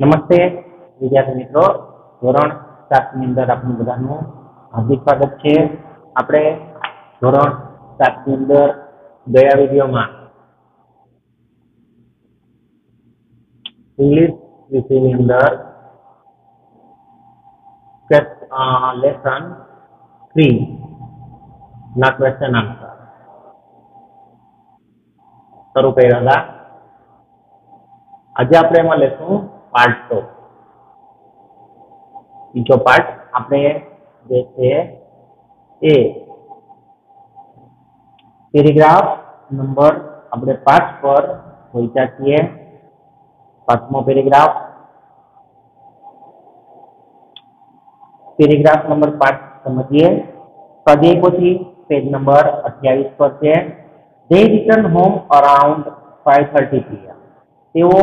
નમસ્તે વિદ્યાર્થી મિત્રો, ધોરણ 7 ની અંદર આપનું બધાનું હાર્દિક સ્વાગત છે। આપણે ધોરણ 7 ની અંદર ગયા વિડીયોમાં ઇંગ્લિશ વિષયની અંદર લેસન 3 ના ક્વેશ્ચન આન્સર શરૂ કર્યા હતા। આજે આપણે એમાં લેશું पार्ट 2। बीजो पार्ट अपने जैसे ए पैराग्राफ नंबर अपने 5 पर पहुंचा छे। 5मो पैराग्राफ नंबर 5 समझिए। स्वाध्याय पोथी पेज नंबर 28 पर है। दे रिटर्न होम अराउंड 5:30 PM। तेओ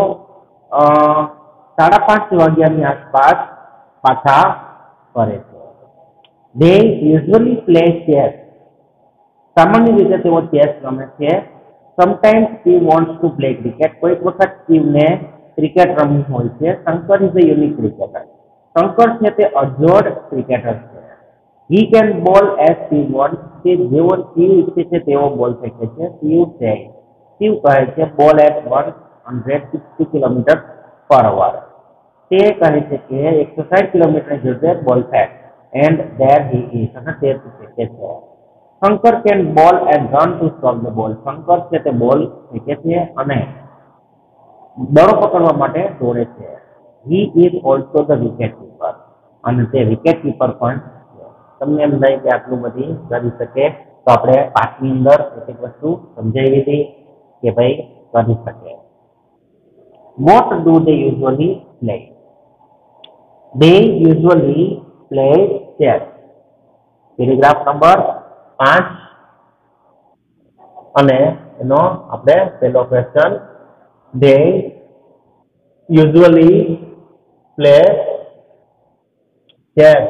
5:30 વાગ્યાની આસપાસ પાછા ફરે છે। દે યુઝ્યુઅલી પ્લે ચેસ। સામાન્ય રીતે તેઓ ચેસ રમે છે। Sometimes he wants to play cricket। કોઈક વખત સ્ટીવને ક્રિકેટ રમવું હોય છે। Shankar is a unique cricketer. Shankar છે તે અજોડ ક્રિકેટર છે। he can bowl as he wants। તે જેવો સ્ટીવ ઈચ્છે છે તેવો બોલ ફેંકે છે। સ્ટીવ કહે છે બોલ at 160 km/h। તે કહે છે કે 160 કિલોમીટર ઝડપે બોલ ફેંક। And there he is. અને તે ફેંકે છે। શંકર કેન બોલ and run to stop the ball. Shankar છે તે બોલ ફેંકે છે અને દડો પકડવા માટે દોડે છે। He is also the wicket keeper. અને તે વિકેટ કીપર પણ છે। તમને એમ થાય કે આટલું બધી કરી શકે તો આપણે પાઠની અંદર એક વસ્તુ સમજાવી હતી કે ભાઈ કરી શકે। What do they usually play? They usually play chess। Paragraph number 5 અને એનો આપણે પહેલો question they usually play chess।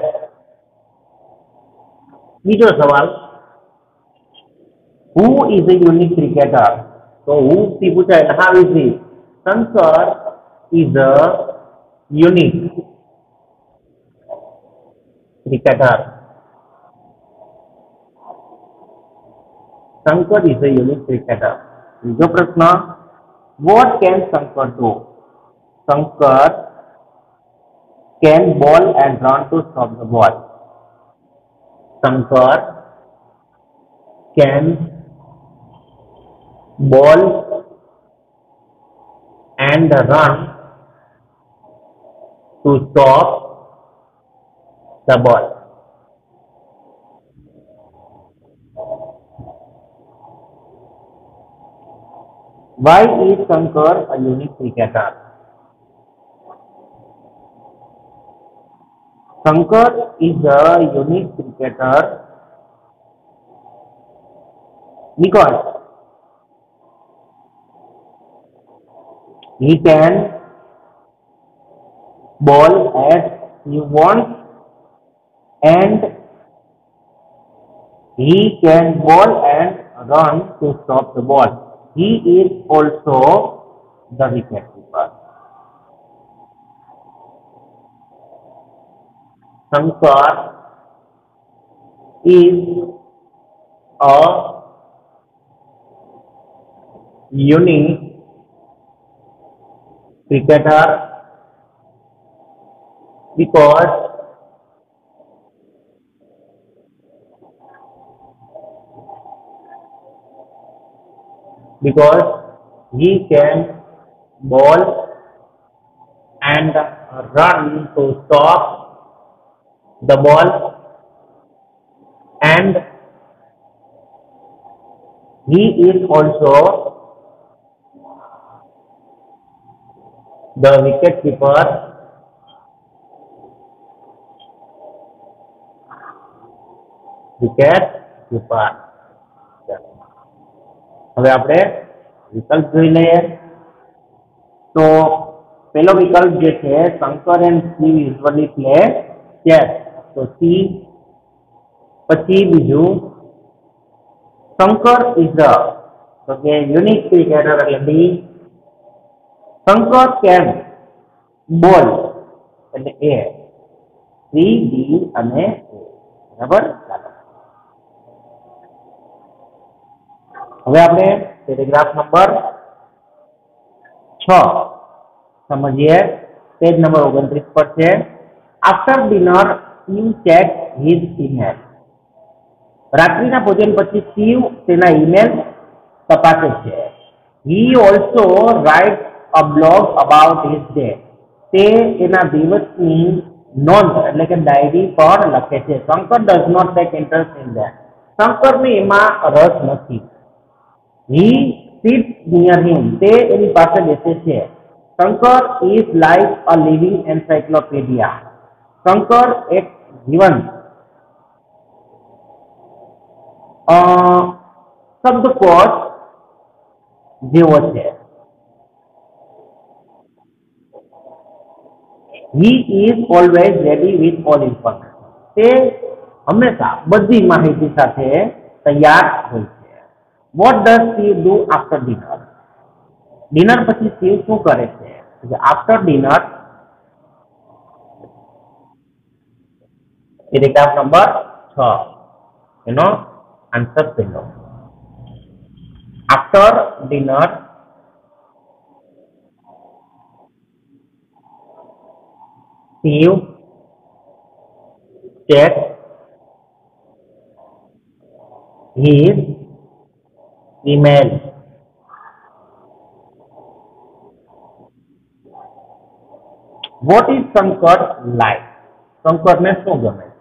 બીજો સવાલ who is a unique cricketer? તો who થી પૂછાય એટલે how is he? Shankar is a unique cricketer। Shankar is a unique cricketer। બીજો પ્રશ્ન what can Shankar do? Shankar can bowl and run to stop the ball। Shankar can bowl and run to stop the ball। Why is Shankar a unique cricketer? Shankar is a unique cricketer because he can bowl as he wants and he can bowl and run to stop the ball। He is also the wicket keeper। Shankar is a unique cricketer because he can bowl and run to stop the ball and he is also the wicket keeper। હવે આપણે વિકલ્પ જોઈ લઈએ। તો પહેલો વિકલ્પ જે છે Shankar and Steve usually play chess. તો સી। પછી બીજું શંકર ઇઝ અ તો કે યુનિક ક્રિકેટર એટલે બી। શંકર કેન બોલ એટલે એ સી ડી અને એ બરાબર. ચાલો હવે આપણે પેરેગ્રાફ નંબર 6 સમજીએ. પેજ નંબર 29 પર છે. After dinner Steve check his email. રાત્રિના ભોજન પછી સ્ટીવ તેના ઈમેલ તપાસે છે. He also write a blog about his day. તે તેના દિવસની નોંધ એટલે કે ડાયરી પર લખે છે. Shankar does not take interest in that. શંકરને એમાં રસ નથી. He sits near him. તે એની પાસે બેસે છે. Shankar is like a living encyclopedia. Shankar એક જીવંત શબ્દકોશ જેવો છે. He is always ready with all information. તે હંમેશા બધી માહિતી સાથે તૈયાર હોય છે. What does Steve do after dinner? Dinner પછી સ્ટીવ શું કરે છે? આફ્ટર ડિનર પેરેગ્રાફ નંબર 6 એનો આન્સર પહેલો. After dinner Steve checks his email. What is Shankar like? Shankar ને શું ગમે છે?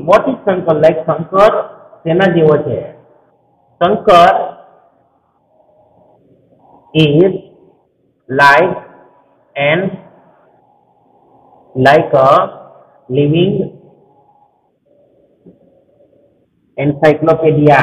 What is Shankar like? Shankar તેના જેવો છે. Shankar is like a living encyclopedia.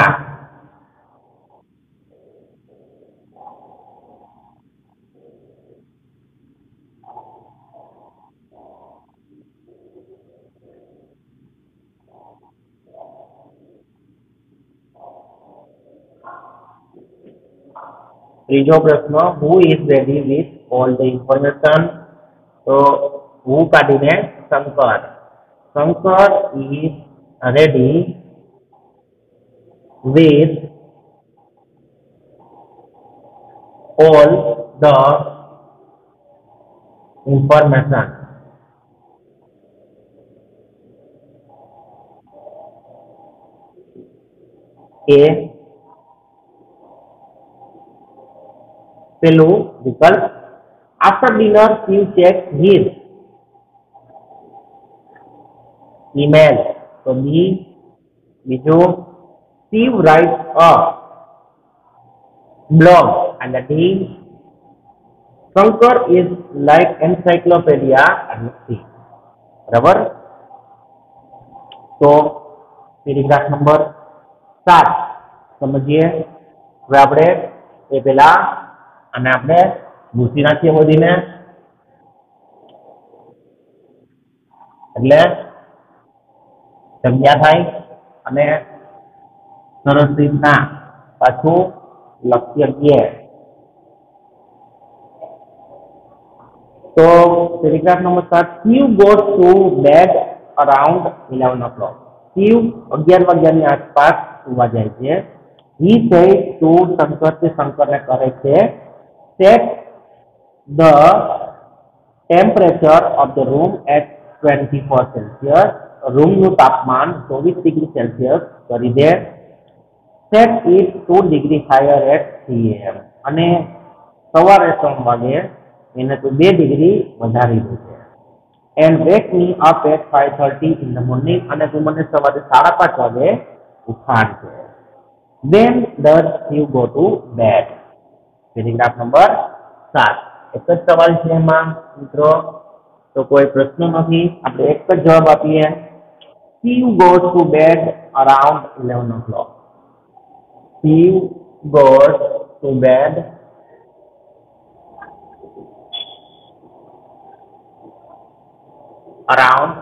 ત્રીજો પ્રશ્ન, who is ready with all the information? તો who કાઢીને Shankar. Shankar is ready with all the information. A પેલું વિકલ્પ. After dinner Steve checks his email. તો બી. બીજું, Steve writes a blog. અને D, Shankar is like encyclopedia. અને સી. બરાબર. તો પેરેગ્રાફ નંબર 7 સમજીએ. હવે આપણે એ પેલા અને આપણે ભૂસી નાખીએ બધીને, એટલે જગ્યા થાય અને સરસ રીતના પાછું લખી શકીએ. તો paragraph number 7. Steve goes to bed around 11 o'clock. Steve 11 વાગ્યાની આસપાસ સુવા જાય છે. He says to શંકર, તે શંકરને કહે છે, set the temperature of the room at 24 Celsius. રૂમનું તાપમાન 24 ડિગ્રી સેલ્સિયસ કરી દે. set it 2 degree higher at 3 am. અને સવારે 3 વાગે એને તો 2 ડિગ્રી વધારી દે છે. and wake me up at 5:30 in the morning. અને તું મને સવારે 5:30 વાગે ઉઠાડજે. When does you go to bed? Paragraph number 7. એક જ સવાલ છે એમાં મિત્રો. तो कोई प्रश्न नहीं, આપણે એક જ જવાબ આપીએ. Steve goes to bed around 11 o'clock. Steve goes to bed around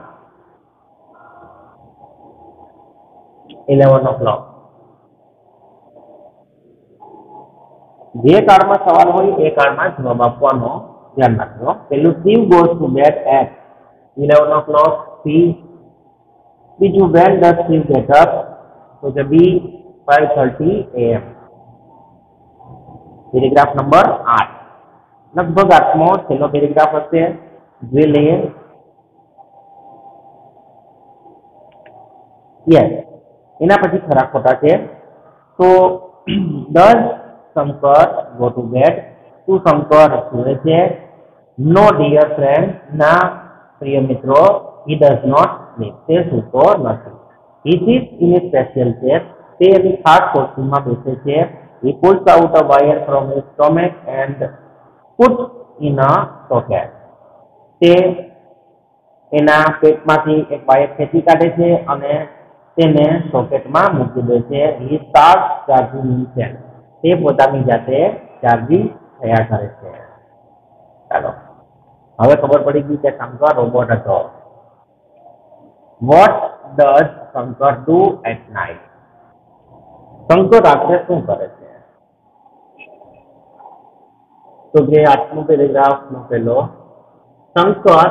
11 o'clock. જે કાળમાં સવાલ હોય એ કાળમાં જવાબ આપવાનો ધ્યાન રાખજો. પેલું Steve goes to bed at 11 o'clock. બીજું when does Steve get up? તો કે B 5:30 AM. પેરેગ્રાફ નંબર 8 લગભગ 8મો છેલ્લો પેરેગ્રાફ હશે. જોઈ લઈએ. યસ, એના પછી ખરા ખોટા છે. તો does Shankar go to bed? શું શંકર સૂવે છે? નો ડિયર ફ્રેન્ડ, ના પ્રિય મિત્રો, he does not sleep. તે સૂતો નથી. he sits in a special chair. તે એની ખાસ ખુરશીમાં બેસે છે. he pulls out a wire from his stomach and puts in a socket. તે એના પેટમાંથી એક વાયર ખેંચી કાઢે છે અને તેને સોકેટમાં મૂકી દે છે. he starts charging himself. તે પોતાની જાતે ચાર્જિંગ થયા કરે છે. ચાલો, હવે ખબર પડી ગઈ કે શંકર રોબોટ હતો. What does Shankar do at night? Shankar રાત્રે શું કરે છે? તો જે 8મો પેરેગ્રાફ નો પેલો, Shankar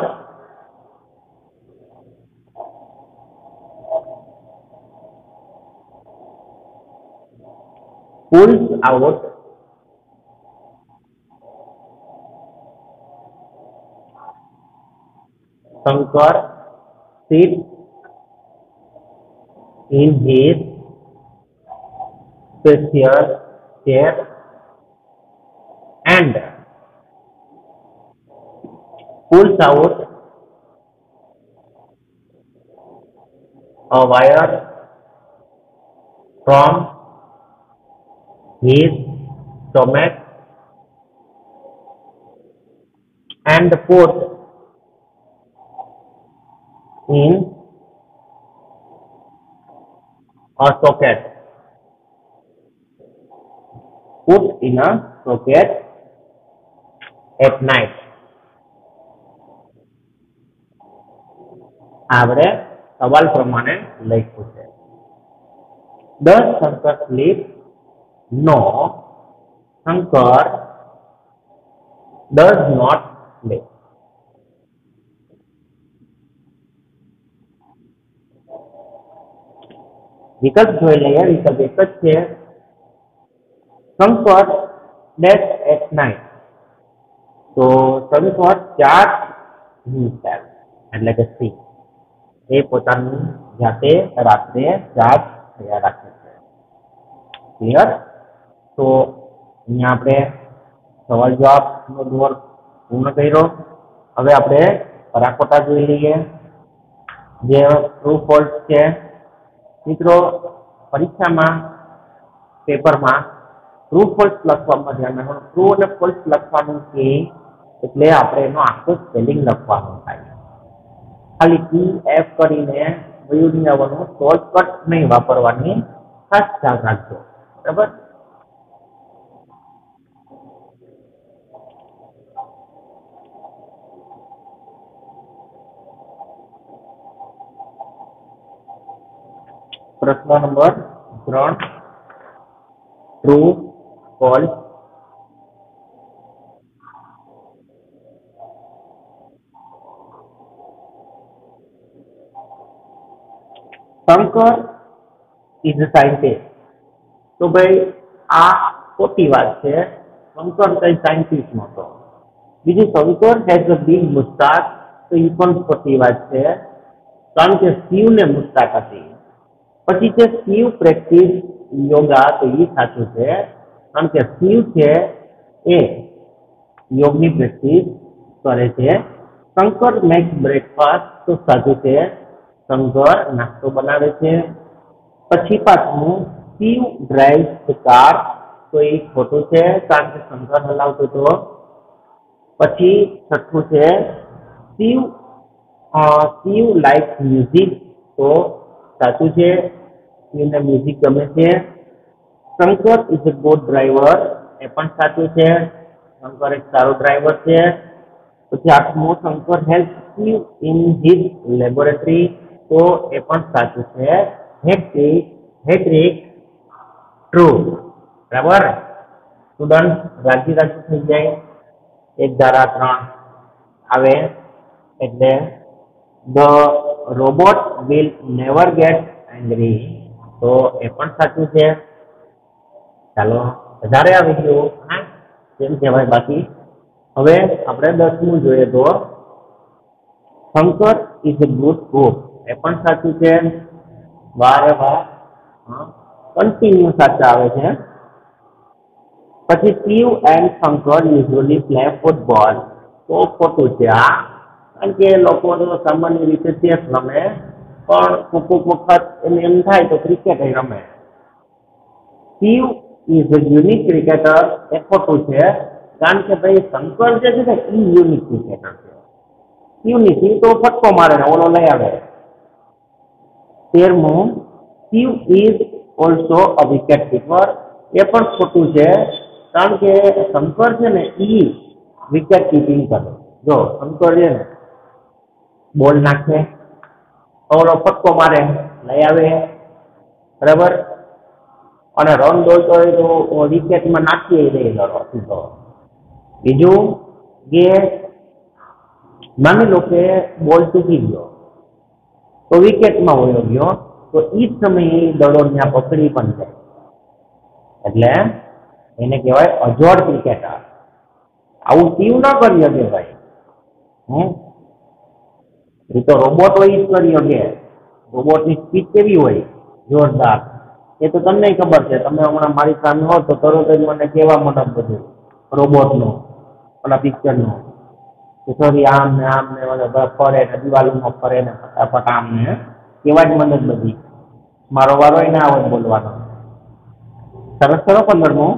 pulls out Shankar sits in his special chair and pulls out a wire from his stomach and put in a socket. Put in a socket at night. આપણે સવાલ પ્રમાણે લખ્યું છે. Does Shankar sleep? No, Shankar does not sleep. વિકલ્પ જોઈ લઈએ. વિકલ્પ એક જ છે. Shankar dash at night. તો શંકર ચાર્જ હિમસેલ્ફ, એટલે કે સી, એ પોતાની જાતે રાત્રે ચાર્જ થયા રાખે છે. ક્લિયર? તો અહીંયા આપણે સવાલ જવાબનો દોર પૂર્ણ કર્યો. હવે આપણે ખરા ખોટા જોઈ લઈએ. જે ટ્રુ ફોલ્સ છે. મિત્રો, પરીક્ષામાં પેપરમાં ટ્રુ ફોલ્સ લખવામાં ધ્યાન રાખવાનું. ટ્રુ અને ફોલ્સ લખવાનું છે એટલે આપણે એનો આખો સ્પેલિંગ લખવાનું થાય. ખાલી ટી એફ કરીને વયું નહીં આવવાનું, શોર્ટકટ નહીં વાપરવાની, ખાસ ખ્યાલ રાખજો. બરાબર? પ્રશ્ન number 3, true false. Shankar is a scientist. તો ભાઈ આ ખોટી વાત છે. શંકર કઈ સાયન્ટિસ્ટ નહોતો. બીજું, Shankar has a big Mushtaq. તો એ પણ ખોટી વાત છે, કારણ કે શિવને મુસ્તાક હતી. પછી છે શિવ પ્રેક્ટિસ યોગા. તો એ સાચું છે, કારણ કે શિવ છે એ યોગની પ્રેક્ટિસ કરે છે. Shankar makes breakfast. તો સાચું છે, શંકર નાસ્તો બનાવે છે. પછી પાછું શિવ ડ્રાઇવ્સ ધ કાર. તો એ ખોટું છે, કારણ કે શંકર હલાવતો હતો. પછી છઠ્ઠું છે Steve Steve likes music. તો સાચું છે. Steve ને મ્યુઝિક ગમે છે. Shankar is a good driver. એ પણ સાચું છે. શંકર એક સારો ડ્રાઈવર છે. પછી આઠમું Shankar helps Steve in his laboratory. તો એ પણ સાચું છે. Hat trick true. બરાબર. સ્ટુડન્ટ રાજી રાજી થઈ જાય. એક ધારા 3 આવે એટલે the robot will never get angry. તો એ પણ સાચું છે. ચાલો વધારે આવી ગયું. હા કેમ કહેવાય બાકી. હવે આપણે 10મું જોઈએ તો Shankar is a good cook. એ પણ સાચું છે. વાહ રે વાહ. કન્ટિન્યુ સાચા આવે છે. પછી Steve and Shankar usually play football. તો ખોટું છે આ. કારણ કે લોકો સામાન્ય રીતે ચેસ રમે પણ કોક વખત એમ થાય તો ક્રિકેટ રમે. Steve is a unique cricketer. એ ખોટું છે. કારણ કે ભાઈ શંકર જે છે ને એ યુનિક ક્રિકેટર છે. યુનિક તો ફટકો મારે ને ઓલો લઈ આવે. 13મું Steve is also a wicket keeper. એ પણ ખોટું છે. કારણ કે શંકર છે ને એ વિકેટ કીપિંગ કરે. જો શંકર છે ને બોલ નાખે ઓલો ફટકો મારે લઈ આવે. બરાબર. અને રન દોડતો હોય તો વિકેટમાં નાખી દે સીધો. બીજું કે માની લો કે બોલ ચૂકી ગયો તો વિકેટમાં વયો ગયો તો એ જ સમયે દડો ત્યાં પકડી પણ જાય. એટલે એને કહેવાય અજોડ ક્રિકેટર. આવું ટીવ ન કરી શકે ભાઈ. એ તો રોબોટ હોય જ કરી શકે. રોબોટની સ્પીડ કેવી હોય જોરદાર. એ તો તમને ખબર છે. તમે હમણાં મારી સામે હો તો તરત જ મને કહેવા મળે બધું રોબોટનું ઓલા પિક્ચરનું કે સોરી આમ ને ફરે ને દિવાલોમાં ફરે ને ફટાફટ આમ ને કેવા જ મને બધી. મારો વારો ના આવે બોલવાનો. સરસ કરો. 15મું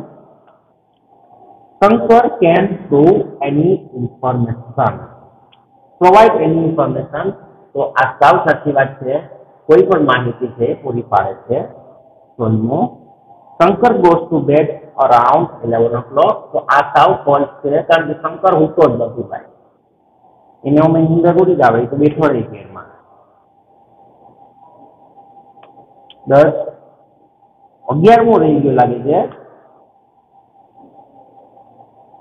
Shankar can prove any information. Provide any information. તો આ સાવ સાચી વાત છે. કોઈ પણ માહિતી છે પૂરી પાડે છે. 16મું Shankar goes to bed around 11 o'clock. તો આ સાવ ફોલ્સ છે. કારણ કે શંકર ઉઠતો જ નથી ભાઈ. એને અમે નીંદર ઉડી જ આવે. તો બેઠો રહી છે એમાં. 11મું રહી ગયું લાગે છે.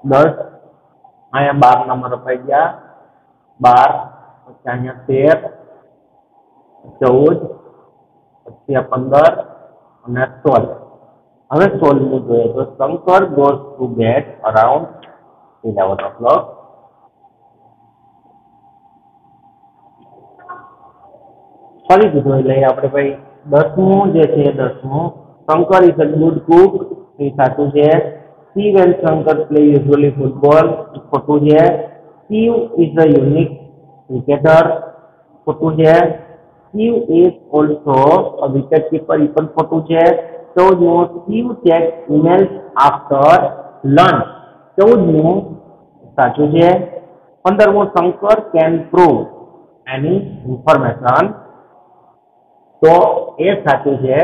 10 અહીંયા 12 નંબર અપાઈ ગયા. 12 પછી અહીંયા 13 14 પછી આ 15 અને 16. હવે 16મું જોઈએ તો Shankar goes to bed around 11 o'clock. ફરીથી જોઈ લઈએ આપણે ભાઈ. 10મું જે છે 10મું Shankar is a good cook. એ સાચું છે. Steve and Shankar play usually football. ખોટું છે. Steve is a unique cricketer. ખોટું છે. Steve is also a wicket keeper. એ પણ ખોટું છે. 14મું Steve checks emails after lunch. 14મું સાચું છે. 15મું Shankar can prove any information. તો એ સાચું છે.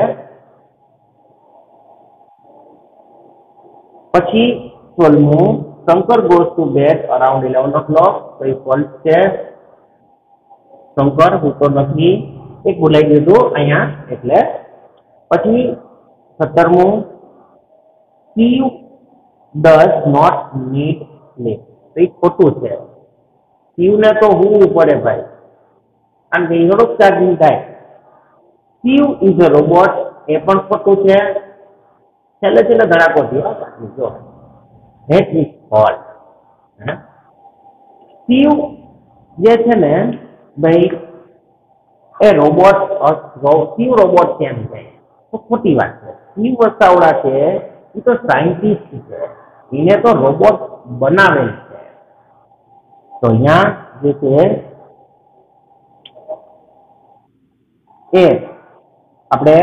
પછી 16મું Shankar goes to bed around 11 o'clock. તો એ ફોલ્સ છે. શંકર હું તો નથી. એક ભૂલાઈ ગયું હતું અહીંયા એટલે. પછી 17મું Steve does not need sleep. તો એ ખોટું છે. Steve ને તો હું પડે ભાઈ. કારણ કે એ થોડુંક ચાર્જિંગ થાય. Steve is a robot. એ પણ ખોટું છે. છેલ્લે ધડાકો થયો. જો that is false. Steve જે છે ને ભાઈ એ રોબોટ Steve રોબોટ કેમ છે તો ખોટી વાત છે. Steve વસાવડા છે એ તો સાયન્ટિસ્ટ છે. એને તો રોબોટ બનાવેલ છે. તો અહીંયા જે છે એ આપણે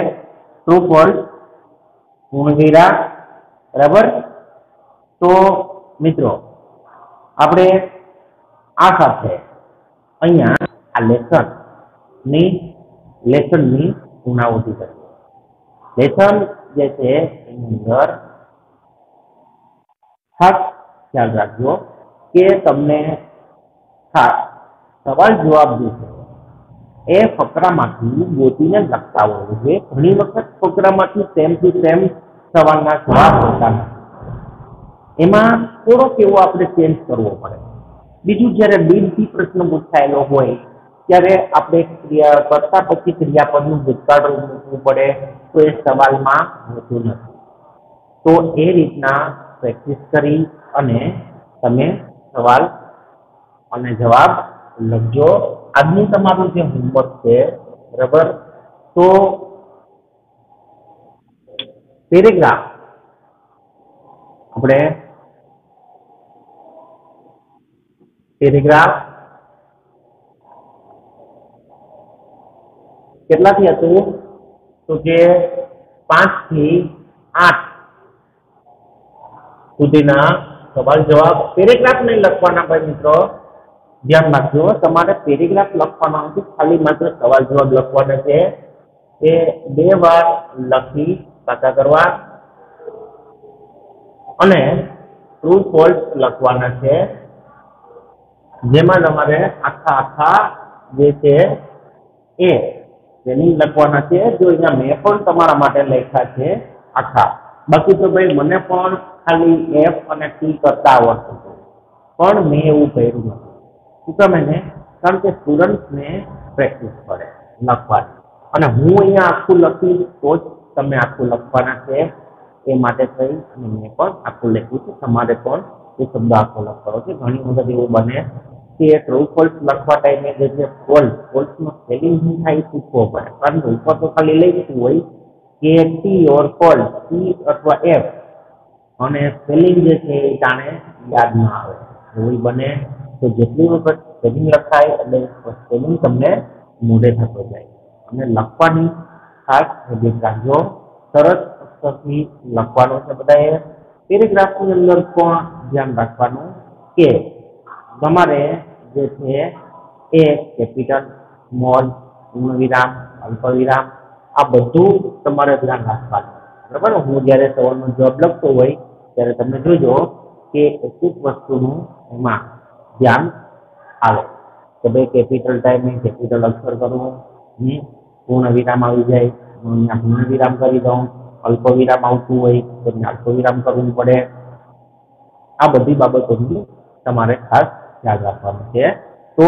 ટ્રુ ફોલ્સ પૂર્ણ કર્યા. બરાબર. તો મિત્રો આપણે આ સાથે અહીંયા આ લેસનની પૂર્ણાહુતિ કરીએ. લેસન જે છે એની અંદર ખાસ ખ્યાલ રાખજો કે તમને ખાસ સવાલ જવાબ જે છે એ ફકરામાંથી ગોતીને લખતા હોવું જોઈએ. ઘણી વખત ફકરામાંથી સેમ ટુ સેમ સવાલના જવાબ હોતા નથી. એમાં થોડોક એવો આપણે ચેન્જ કરવો પડે. બીજું, જ્યારે ડીપથી પ્રશ્ન પૂછાયેલો હોય ત્યારે આપણે કરતા પછી ક્રિયાપદનું ભૂતકાળ રૂપ મૂકવું પડે, તો એ સવાલમાં હોતું નથી. તો એ રીતના પ્રેક્ટિસ કરી અને તમે સવાલ અને જવાબ લખજો. આજનું તમારું જે હોમવર્ક છે, બરાબર, તો પેરેગ્રાફ આપણે પેરેગ્રાફ કેટલાથી હતું તો કે 5 થી 8 સુધીના સવાલ જવાબ. પેરેગ્રાફ નહીં લખવાના ભાઈ મિત્રો, ધ્યાન રાખજો. તમારે પેરેગ્રાફ લખવાના નથી, ખાલી માત્ર સવાલ જવાબ લખવાના છે. એ 2 વાર લખી પાકા કરવા અને ટ્રુ ફોલ્સ લખવાના છે, જેમાં તમારે આખા જે છે એ સ્પેલિંગ લખવાના છે. જો અહીંયા મેં પણ તમારા માટે લખ્યા છે આખા. બાકી તો ભાઈ મને પણ ખાલી એફ અને ટી કરતા આવડતું હતું, પણ મેં એવું કર્યું નથી. શું કામ એને? કારણ કે સ્ટુડન્ટને પ્રેક્ટિસ પડે લખવાની, અને હું અહીંયા આખું લખીશ તો જ તમે આખું લખવાના છે. એ માટે થઈ અને મેં પણ આખું લખ્યું છે. તમારે પણ એ શબ્દ આખો લખવાનો છે. ઘણી વખત એવું બને કે ટ્રુ ફોલ્સ લખવા ટાઈમે જે છે ફોલ્સનો સ્પેલિંગ શું થાય એ પૂછવો પડે, કારણ કે ઉપર તો ખાલી લખ્યું હોય કે ટી ઓર ફોલ્સ, ટી અથવા એફ, અને સ્પેલિંગ જે છે એ જાણે યાદ ના આવે. એવું બને તો જેટલી વખત સ્પેલિંગ લખાય એટલે સ્પેલિંગ તમને મોઢે થતો જાય. અને લખવાની ખાસ હેબિટ રાખજો. સરસ અક્ષરથી લખવાનું છે બધાએ. પેરેગ્રાફની અંદર પણ ધ્યાન રાખવાનું કે તમારે જે છે એ કેપિટલ, સ્મોલ, પૂર્ણવિરામ, અલ્પવિરામ આ બધું તમારે ધ્યાન રાખવાનું, બરાબર. હું જ્યારે સવાલનો જવાબ લખતો હોય ત્યારે તમે જોજો કે એક વસ્તુનું એમાં ધ્યાન આવે કે ભાઈ કેપિટલ ટાઈમે કેપિટલ અક્ષર કરવું, પૂર્ણ વિરામ આવી જાય અહીંયા પૂર્ણ વિરામ કરી દઉં, અલ્પ વિરામ આવતું હોય તો અલ્પ વિરામ કરવું પડે. આ બધી બાબતોની તમારે ખાસ યાદ રાખવાનું છે. તો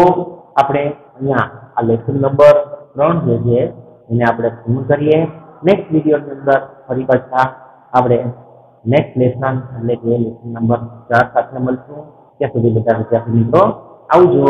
આપણે અહીંયા આ લેસન નંબર 3 જે છે એને આપણે પૂર્ણ કરીએ. નેક્સ્ટ વિડીયોની અંદર ફરી પાછા આપણે નેક્સ્ટ લેસન એટલે કે લેસન નંબર 4 સાથે મળશું. ત્યાં સુધી બધા વિદ્યાર્થી મિત્રો આવજો.